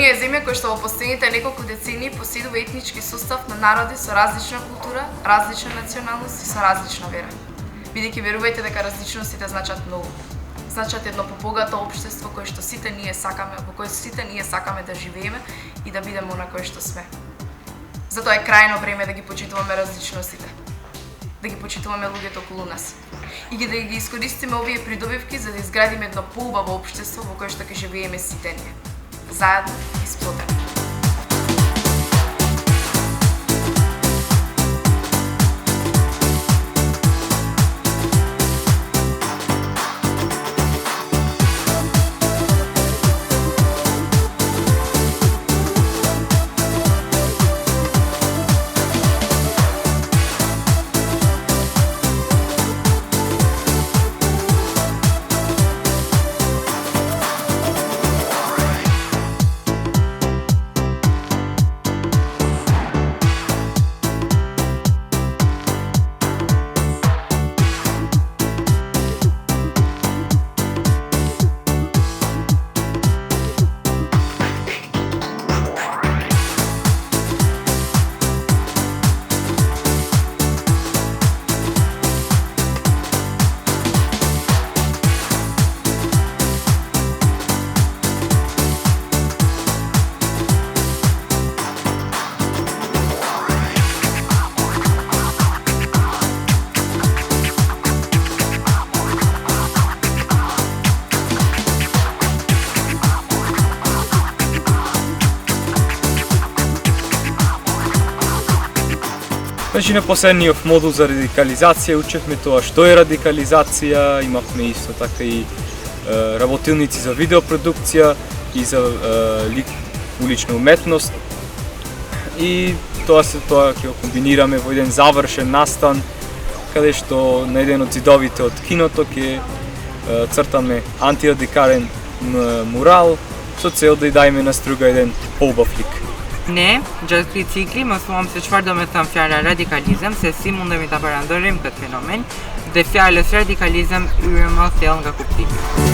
оние земји кои што во последните неколку децении поседува етнички состав на народи со различна култура, различна националност и со различна вера. Бидејќи верувајте дека различностите значат многу. Значат едно побогато општество кое што сите ние сакаме, во кое сите ние сакаме да живееме и да бидеме на кое што сме. Затоа е крајно време да ги почитуваме различностите, да ги почитуваме луѓето околу нас и да ги искористиме овие придобивки за да изградиме едно поубаво општество во кое што ќе живееме сите ние, заедно и сплотено. Значи на последниот модул за радикализација учевме тоа што е радикализација, имавме исто така и работилници за видеопродукција и за улична уметност. И тоа ќе го комбинираме во еден завршен настан каде што на еден од зидовите од киното ќе цртаме антирадикален мурал со цел да ја дајме на струга еден поубав лик. Ne, gjatë këtij cikli mësuam se çfarë do të thonë fjala radikalizëm, se si mundemi ta parandarim këtë fenomen dhe fjalës radikalizëm hyrë më thellë nga kuptimi.